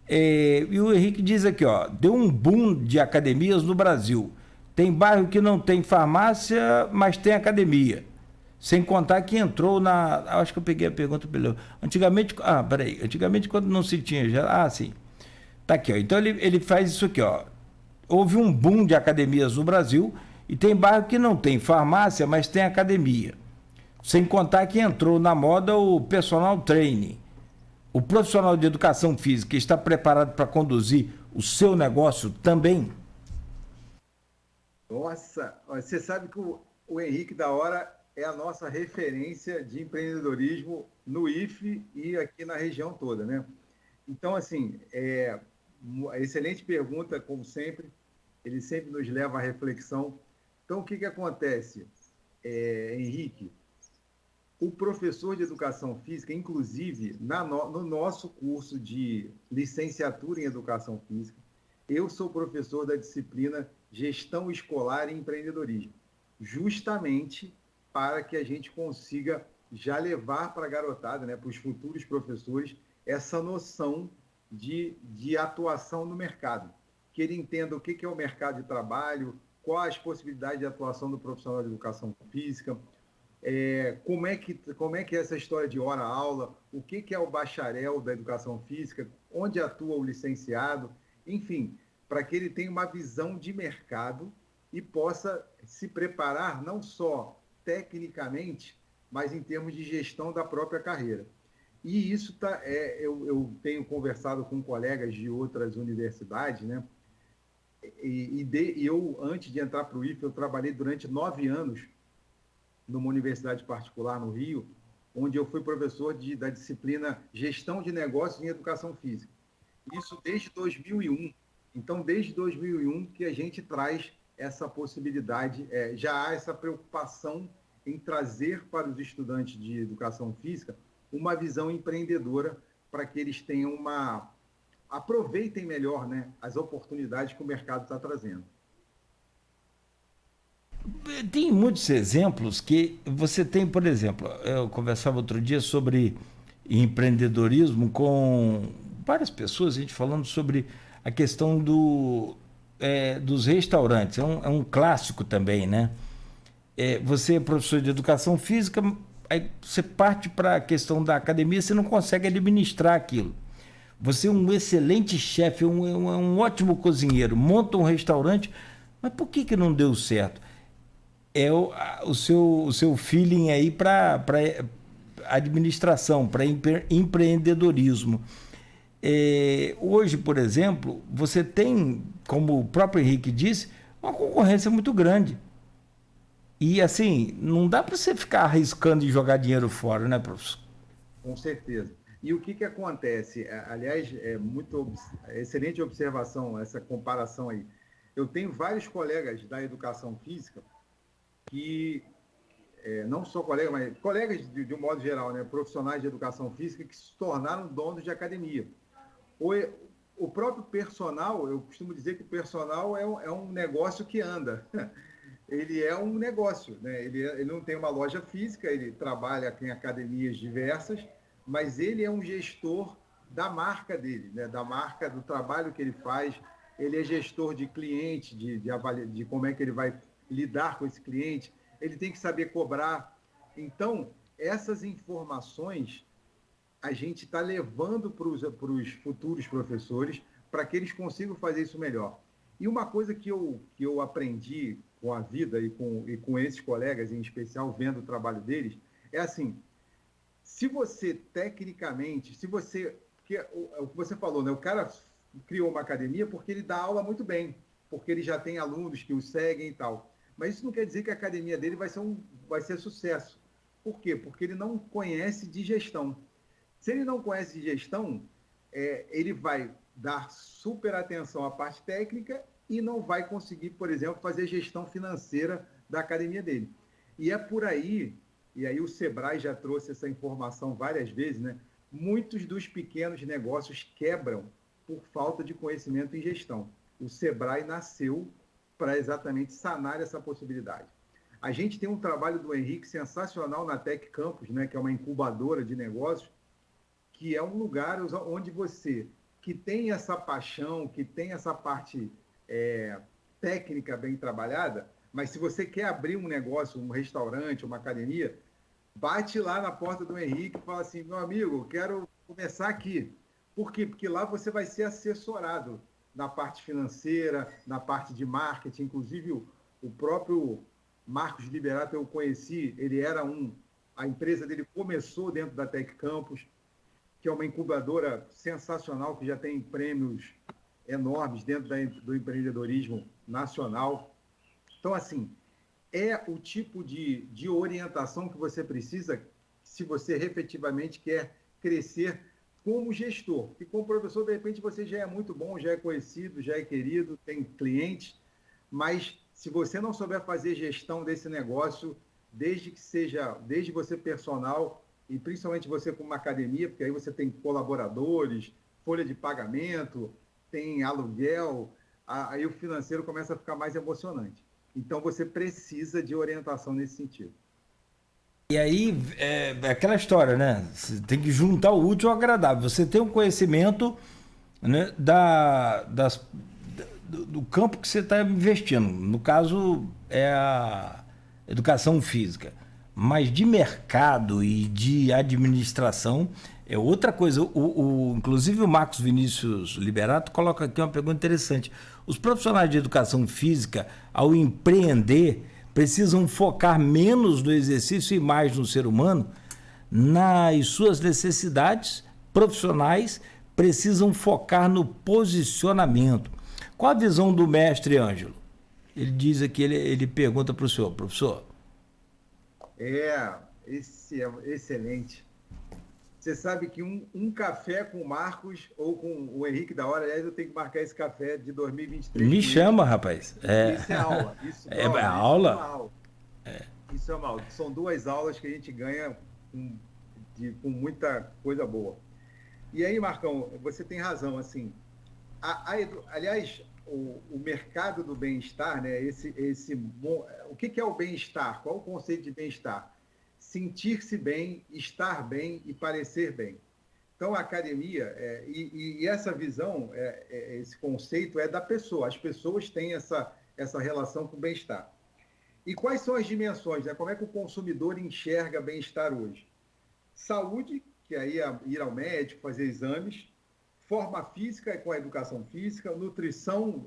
[SPEAKER 1] E o Henrique diz aqui, deu um boom de academias no Brasil. Tem bairro que não tem farmácia, mas tem academia. Sem contar que entrou acho que eu peguei a pergunta pelo... Antigamente, quando não se tinha já... sim. Tá aqui, então ele faz isso aqui, Houve um boom de academias no Brasil e tem bairro que não tem farmácia, mas tem academia. Sem contar que entrou na moda o personal training. O profissional de educação física está preparado para conduzir o seu negócio também?
[SPEAKER 2] Nossa, você sabe que o Henrique da Hora é a nossa referência de empreendedorismo no IFE e aqui na região toda, né? Então, assim, excelente pergunta, como sempre. Ele sempre nos leva à reflexão. Então, o que acontece, Henrique? O professor de educação física, inclusive, no nosso curso de licenciatura em educação física, eu sou professor da disciplina Gestão Escolar e Empreendedorismo, justamente para que a gente consiga já levar para a garotada, né, para os futuros professores, essa noção de atuação no mercado. Que ele entenda o que é o mercado de trabalho, quais as possibilidades de atuação do profissional de educação física, como é que é essa história de hora-aula, o que é o bacharel da educação física, onde atua o licenciado, enfim, para que ele tenha uma visão de mercado e possa se preparar não só tecnicamente, mas em termos de gestão da própria carreira. E isso eu tenho conversado com colegas de outras universidades, né? Eu, antes de entrar para o IFE, eu trabalhei durante 9 anos numa universidade particular no Rio, onde eu fui professor da disciplina Gestão de Negócios em Educação Física. Isso desde 2001. Então, desde 2001 que a gente traz essa possibilidade, já há essa preocupação em trazer para os estudantes de educação física uma visão empreendedora para que eles tenham aproveitem melhor, né, as oportunidades que o mercado está trazendo.
[SPEAKER 1] Tem muitos exemplos que você tem, por exemplo, eu conversava outro dia sobre empreendedorismo com várias pessoas, a gente falando sobre a questão dos restaurantes. É um clássico também, né? Você é professor de educação física, aí você parte para a questão da academia, você não consegue administrar aquilo. Você é um excelente chefe, um ótimo cozinheiro, monta um restaurante, mas por que não deu certo? O seu feeling aí para administração, para empreendedorismo. Hoje, por exemplo, você tem, como o próprio Henrique disse, uma concorrência muito grande. E assim, não dá para você ficar arriscando e jogar dinheiro fora, né, professor?
[SPEAKER 2] Com certeza. E o que acontece? Aliás, excelente observação, essa comparação aí. Eu tenho vários colegas da educação física que, não só colegas, mas colegas de um modo geral, né, profissionais de educação física que se tornaram donos de academia. O próprio personal, eu costumo dizer que o personal é um negócio que anda. Ele é um negócio, né? Ele não tem uma loja física, ele trabalha em academias diversas, mas ele é um gestor da marca dele, né? Da marca, do trabalho que ele faz. Ele é gestor de cliente, de como é que ele vai lidar com esse cliente. Ele tem que saber cobrar. Então, essas informações a gente está levando para os futuros professores para que eles consigam fazer isso melhor. E uma coisa que eu aprendi com a vida e com esses colegas, em especial, vendo o trabalho deles, é assim, se você tecnicamente, porque o que você falou, né? O cara criou uma academia porque ele dá aula muito bem, porque ele já tem alunos que o seguem e tal. Mas isso não quer dizer que a academia dele vai ser sucesso. Por quê? Porque ele não conhece de gestão. Se ele não conhece de gestão, ele vai dar super atenção à parte técnica e não vai conseguir, por exemplo, fazer gestão financeira da academia dele. E é por aí, e aí o Sebrae já trouxe essa informação várias vezes, né? Muitos dos pequenos negócios quebram por falta de conhecimento em gestão. O Sebrae nasceu para exatamente sanar essa possibilidade. A gente tem um trabalho do Henrique sensacional na Tec Campus, né, que é uma incubadora de negócios, que é um lugar onde você, que tem essa paixão, que tem essa parte técnica bem trabalhada, mas se você quer abrir um negócio, um restaurante, uma academia, bate lá na porta do Henrique e fala assim, meu amigo, quero começar aqui. Por quê? Porque lá você vai ser assessorado na parte financeira, na parte de marketing, inclusive o próprio Marcos Liberato eu conheci, a empresa dele começou dentro da Tec Campus, que é uma incubadora sensacional, que já tem prêmios enormes dentro do empreendedorismo nacional. Então, assim, é o tipo de orientação que você precisa se você efetivamente quer crescer como gestor. E como professor, de repente, você já é muito bom, já é conhecido, já é querido, tem clientes, mas se você não souber fazer gestão desse negócio, desde você personal, e principalmente você com uma academia, porque aí você tem colaboradores, folha de pagamento, tem aluguel, aí o financeiro começa a ficar mais emocionante. Então, você precisa de orientação nesse sentido.
[SPEAKER 1] E aí, é aquela história, né? Você tem que juntar o útil ao agradável. Você tem um conhecimento, né, do campo que você está investindo. No caso, é a educação física. Mas de mercado e de administração é outra coisa. Inclusive, o Marcos Vinícius Liberato coloca aqui uma pergunta interessante. Os profissionais de educação física, ao empreender, precisam focar menos no exercício e mais no ser humano, nas suas necessidades profissionais, precisam focar no posicionamento. Qual a visão do mestre Ângelo? Ele diz aqui, ele pergunta para o senhor, professor.
[SPEAKER 2] Esse é excelente. Você sabe que um café com o Marcos ou com o Henrique da Hora, aliás, eu tenho que marcar esse café de 2023.
[SPEAKER 1] Me chama, rapaz.
[SPEAKER 2] Isso é aula. Isso
[SPEAKER 1] é aula?
[SPEAKER 2] Isso é uma aula. Isso é uma aula. São 2 aulas que a gente ganha com muita coisa boa. E aí, Marcão, você tem razão. Assim, aliás, o mercado do bem-estar, né? O que é o bem-estar? Qual o conceito de bem-estar? Sentir-se bem, estar bem e parecer bem. Então, a academia, e essa visão, esse conceito é da pessoa. As pessoas têm essa relação com o bem-estar. E quais são as dimensões? Né? Como é que o consumidor enxerga bem-estar hoje? Saúde, que aí é ir ao médico, fazer exames. Forma física, com a educação física. Nutrição,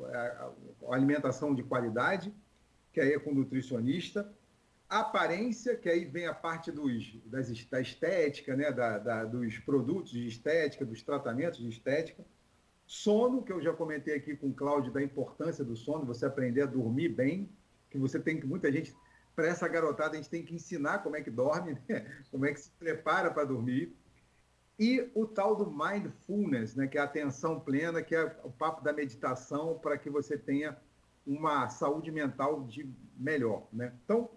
[SPEAKER 2] alimentação de qualidade, que aí é com o nutricionista. Aparência, que aí vem a parte da estética, né? Dos produtos de estética, dos tratamentos de estética. Sono, que eu já comentei aqui com o Cláudio, da importância do sono, você aprender a dormir bem, que muita gente, para essa garotada, a gente tem que ensinar como é que dorme, né? Como é que se prepara para dormir. E o tal do mindfulness, né? Que é a atenção plena, que é o papo da meditação, para que você tenha uma saúde mental melhor, né? Então,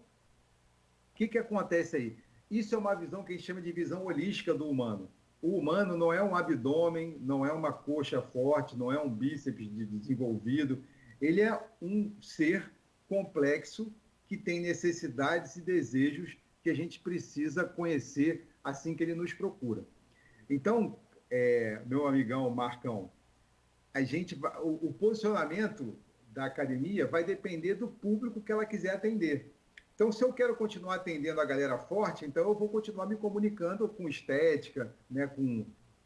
[SPEAKER 2] o que acontece aí? Isso é uma visão que a gente chama de visão holística do humano. O humano não é um abdômen, não é uma coxa forte, não é um bíceps desenvolvido. Ele é um ser complexo que tem necessidades e desejos que a gente precisa conhecer assim que ele nos procura. Então, meu amigão Marcão, o posicionamento da academia vai depender do público que ela quiser atender. Então, se eu quero continuar atendendo a galera forte, então eu vou continuar me comunicando com estética, né,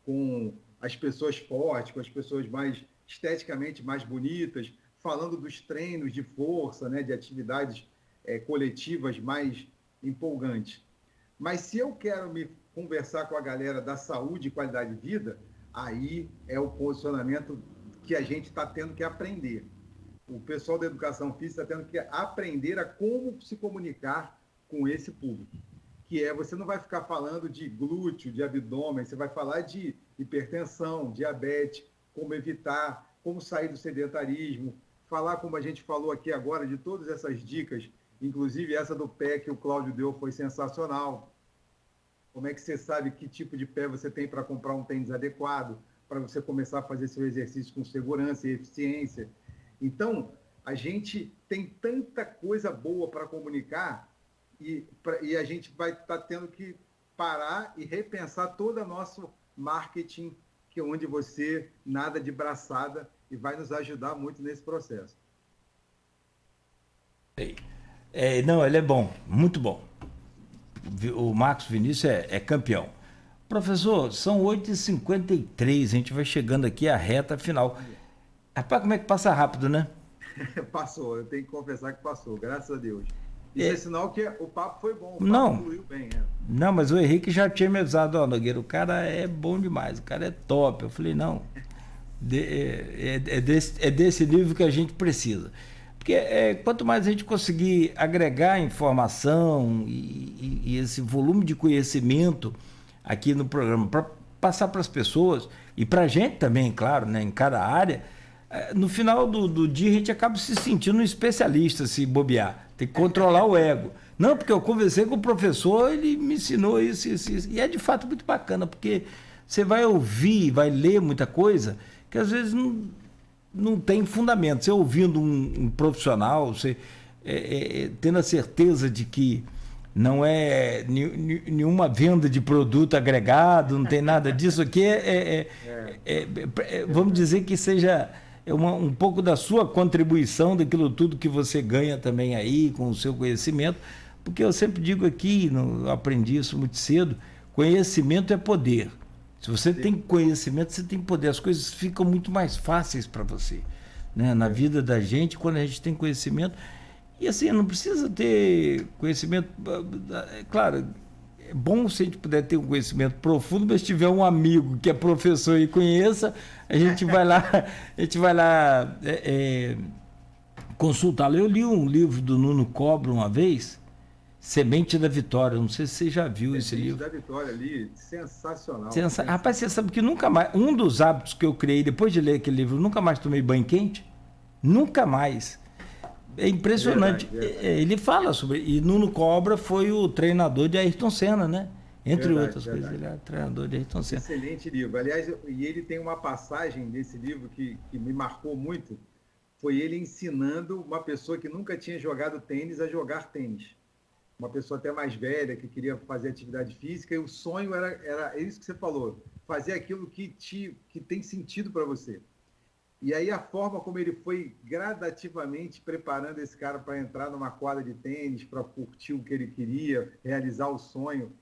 [SPEAKER 2] com as pessoas fortes, com as pessoas mais esteticamente mais bonitas, falando dos treinos de força, né, de atividades coletivas mais empolgantes. Mas se eu quero me conversar com a galera da saúde e qualidade de vida, aí é o posicionamento que a gente está tendo que aprender. O pessoal da educação física está tendo que aprender a como se comunicar com esse público. Que você não vai ficar falando de glúteo, de abdômen, você vai falar de hipertensão, diabetes, como evitar, como sair do sedentarismo, falar como a gente falou aqui agora, de todas essas dicas, inclusive essa do pé que o Cláudio deu foi sensacional. Como é que você sabe que tipo de pé você tem para comprar um tênis adequado, para você começar a fazer seu exercício com segurança e eficiência. Então, a gente tem tanta coisa boa para comunicar e a gente vai estar tendo que parar e repensar todo o nosso marketing, que é onde você nada de braçada e vai nos ajudar muito nesse processo.
[SPEAKER 1] Não, ele é bom, muito bom. O Marcos Vinícius é campeão. Professor, são 8h53, a gente vai chegando aqui à reta final. Rapaz, como é que passa rápido, né?
[SPEAKER 2] Passou, eu tenho que confessar que passou, graças a Deus. Isso é sinal que o papo foi bom, o
[SPEAKER 1] papo
[SPEAKER 2] fluiu bem.
[SPEAKER 1] Não, mas o Henrique já tinha me avisado, Nogueira, o cara é bom demais, o cara é top. Eu falei, não, é desse nível que a gente precisa. Porque quanto mais a gente conseguir agregar informação e esse volume de conhecimento aqui no programa, passar para as pessoas, e para a gente também, claro, né, em cada área, no final do dia a gente acaba se sentindo um especialista, se bobear. Tem que controlar o ego. Não, porque eu conversei com o professor, ele me ensinou isso, isso, isso. E é de fato muito bacana, porque você vai ouvir, vai ler muita coisa que às vezes não tem fundamento. Você ouvindo um profissional, você tendo a certeza de que não é nenhuma venda de produto agregado, não tem nada disso aqui, vamos dizer que seja um pouco da sua contribuição, daquilo tudo que você ganha também aí com o seu conhecimento, porque eu sempre digo aqui, eu aprendi isso muito cedo, conhecimento é poder. Se você tem conhecimento, você tem poder, as coisas ficam muito mais fáceis para você, né? Na vida da gente, quando a gente tem conhecimento. E assim, não precisa ter conhecimento, claro, é bom se a gente puder ter um conhecimento profundo, mas se tiver um amigo que é professor e conheça, a gente vai lá consultá-lo. Eu li um livro do Nuno Cobra uma vez, Semente da Vitória, não sei se você já viu esse livro.
[SPEAKER 2] Semente da Vitória ali, sensacional.
[SPEAKER 1] Rapaz, você sabe que nunca mais, um dos hábitos que eu criei depois de ler aquele livro, nunca mais tomei banho quente, nunca mais. É impressionante. Verdade. Ele fala sobre... E Nuno Cobra foi o treinador de Ayrton Senna, né? Entre outras coisas, ele é treinador de Ayrton Senna.
[SPEAKER 2] Excelente livro. Aliás, e ele tem uma passagem desse livro que me marcou muito, foi ele ensinando uma pessoa que nunca tinha jogado tênis a jogar tênis. Uma pessoa até mais velha, que queria fazer atividade física, e o sonho era isso que você falou, fazer aquilo que tem sentido para você. E aí a forma como ele foi gradativamente preparando esse cara para entrar numa quadra de tênis, para curtir o que ele queria, realizar o sonho,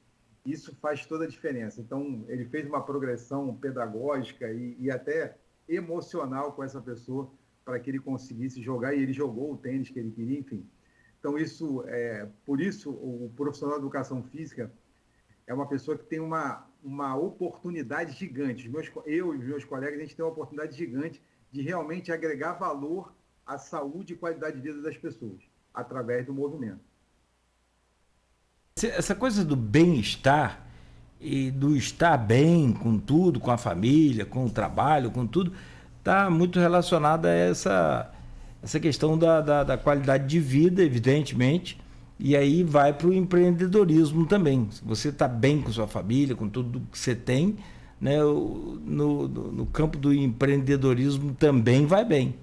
[SPEAKER 2] isso faz toda a diferença. Então, ele fez uma progressão pedagógica e até emocional com essa pessoa para que ele conseguisse jogar, e ele jogou o tênis que ele queria, enfim. Então, por isso, o profissional de educação física é uma pessoa que tem uma oportunidade gigante. Eu e os meus colegas, a gente tem uma oportunidade gigante de realmente agregar valor à saúde e qualidade de vida das pessoas, através do movimento.
[SPEAKER 1] Essa coisa do bem-estar e do estar bem com tudo, com a família, com o trabalho, com tudo, está muito relacionada a essa questão da qualidade de vida, evidentemente, e aí vai para o empreendedorismo também. Se você está bem com sua família, com tudo que você tem, né, no campo do empreendedorismo também vai bem,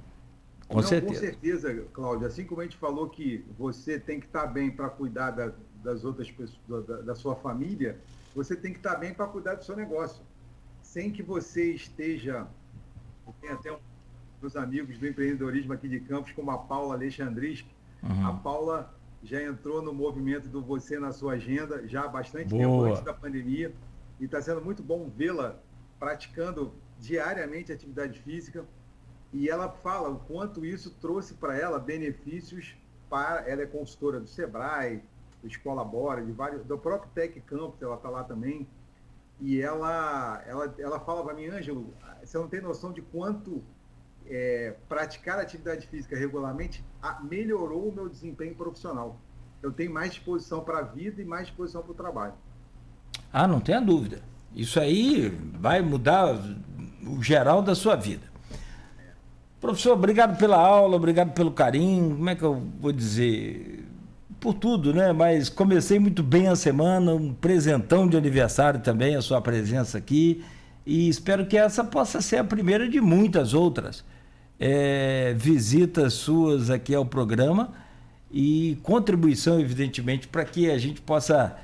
[SPEAKER 1] com certeza.
[SPEAKER 2] Com certeza, Cláudio. Assim como a gente falou que você tem que estar bem para cuidar das outras pessoas, da sua família, você tem que estar bem para cuidar do seu negócio. Sem que você esteja... Tem até dos amigos do empreendedorismo aqui de Campos, como a Paula Alexandrischi. Uhum. A Paula já entrou no movimento do Você na Sua Agenda já há bastante tempo, antes da pandemia. E está sendo muito bom vê-la praticando diariamente atividade física. E ela fala o quanto isso trouxe para ela benefícios para... Ela é consultora do Sebrae, do Escola Bora, do próprio Tec Campus, ela está lá também. E ela fala para mim, Ângelo, você não tem noção de quanto praticar atividade física regularmente melhorou o meu desempenho profissional. Eu tenho mais disposição para a vida e mais disposição para o trabalho.
[SPEAKER 1] Ah, não tenha dúvida. Isso aí vai mudar o geral da sua vida. Professor, obrigado pela aula, obrigado pelo carinho. Como é que eu vou dizer? Por tudo, né? Mas comecei muito bem a semana, um presentão de aniversário também, a sua presença aqui. E espero que essa possa ser a primeira de muitas outras visitas suas aqui ao programa e contribuição, evidentemente, para que a gente possa,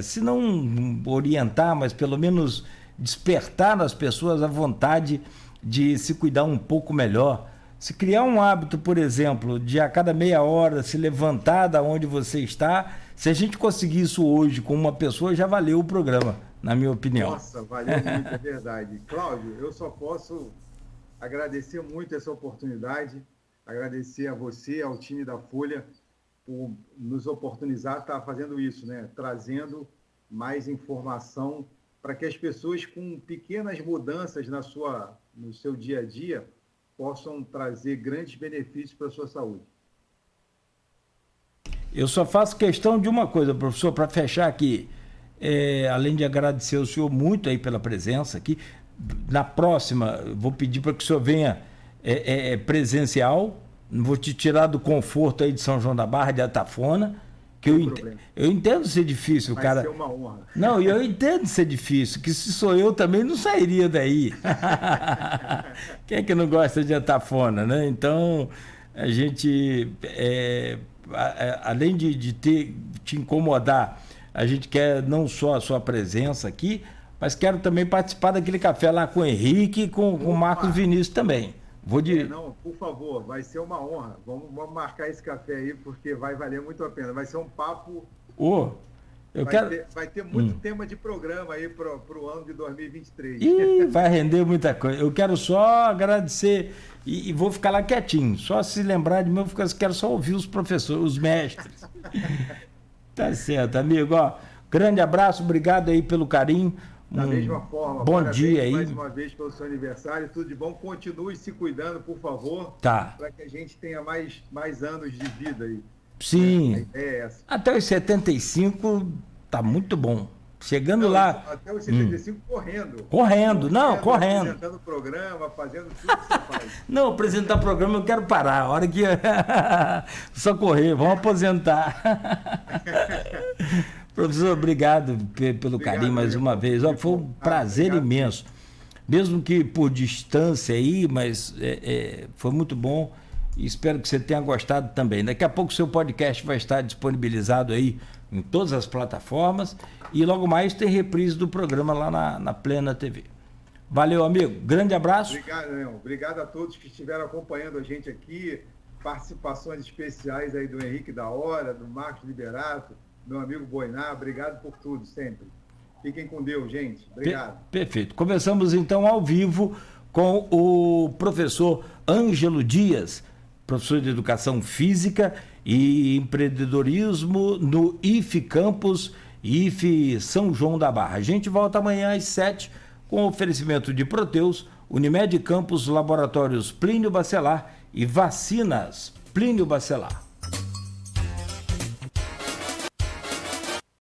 [SPEAKER 1] se não orientar, mas pelo menos despertar nas pessoas a vontade de se cuidar um pouco melhor. Se criar um hábito, por exemplo, de a cada meia hora se levantar da onde você está, se a gente conseguir isso hoje com uma pessoa, já valeu o programa, na minha opinião.
[SPEAKER 2] Nossa, valeu muito, é verdade. Cláudio, eu só posso agradecer muito essa oportunidade, agradecer a você, ao time da Folha, por nos oportunizar estar fazendo isso, né? Trazendo mais informação para que as pessoas com pequenas mudanças no seu dia a dia possam trazer grandes benefícios para a sua saúde. Eu
[SPEAKER 1] só faço questão de uma coisa, professor, para fechar aqui. além de agradecer ao senhor muito aí pela presença aqui, na próxima vou pedir para que o senhor venha presencial, não vou te tirar do conforto aí de São João da Barra, de Atafona, que eu entendo ser difícil, cara.
[SPEAKER 2] Vai ser uma honra.
[SPEAKER 1] Não, eu entendo ser difícil, que se sou eu também não sairia daí. Quem é que não gosta de Atafona, né? Então, a gente, além de te incomodar, a gente quer não só a sua presença aqui, mas quero também participar daquele café lá com o Henrique e com o Marcos Vinícius também.
[SPEAKER 2] Não, por favor, vai ser uma honra. Vamos marcar esse café aí, porque vai valer muito a pena. Vai ser um papo... Vai ter muito tema de programa aí para o ano de 2023.
[SPEAKER 1] Ih, vai render muita coisa. Eu quero só agradecer e vou ficar lá quietinho. Só se lembrar de mim, eu quero só ouvir os professores, os mestres. Tá certo, amigo. Ó, grande abraço, obrigado aí pelo carinho.
[SPEAKER 2] Da mesma forma.
[SPEAKER 1] Bom dia aí.
[SPEAKER 2] Mais uma vez pelo seu aniversário. Tudo de bom. Continue se cuidando, por favor.
[SPEAKER 1] Tá.
[SPEAKER 2] Para que a gente tenha mais anos de vida aí.
[SPEAKER 1] Sim.
[SPEAKER 2] A ideia é essa.
[SPEAKER 1] Até os 75 tá muito bom. Chegando lá.
[SPEAKER 2] Até os 75 correndo.
[SPEAKER 1] Correndo.
[SPEAKER 2] Apresentando o programa, fazendo tudo que você faz.
[SPEAKER 1] Não, apresentar programa eu quero parar. A hora que. Só correr, vamos aposentar. Professor, obrigado pelo carinho mais uma vez. Foi um prazer imenso. Mesmo que por distância aí, mas foi muito bom. E espero que você tenha gostado também. Daqui a pouco o seu podcast vai estar disponibilizado aí em todas as plataformas. E logo mais tem reprise do programa lá na Plena TV. Valeu, amigo. Grande abraço.
[SPEAKER 2] Obrigado, Leão. Obrigado a todos que estiveram acompanhando a gente aqui. Participações especiais aí do Henrique da Hora, do Marcos Liberato, meu amigo Boiná. Obrigado por tudo, sempre. Fiquem com Deus, gente. Obrigado.
[SPEAKER 1] Perfeito. Começamos então ao vivo com o professor Ângelo Dias, professor de Educação Física e Empreendedorismo no IFE Campus, IFE São João da Barra. A gente volta amanhã às 7 com oferecimento de Proteus, Unimed Campus, Laboratórios Plínio Bacelar e Vacinas Plínio Bacelar.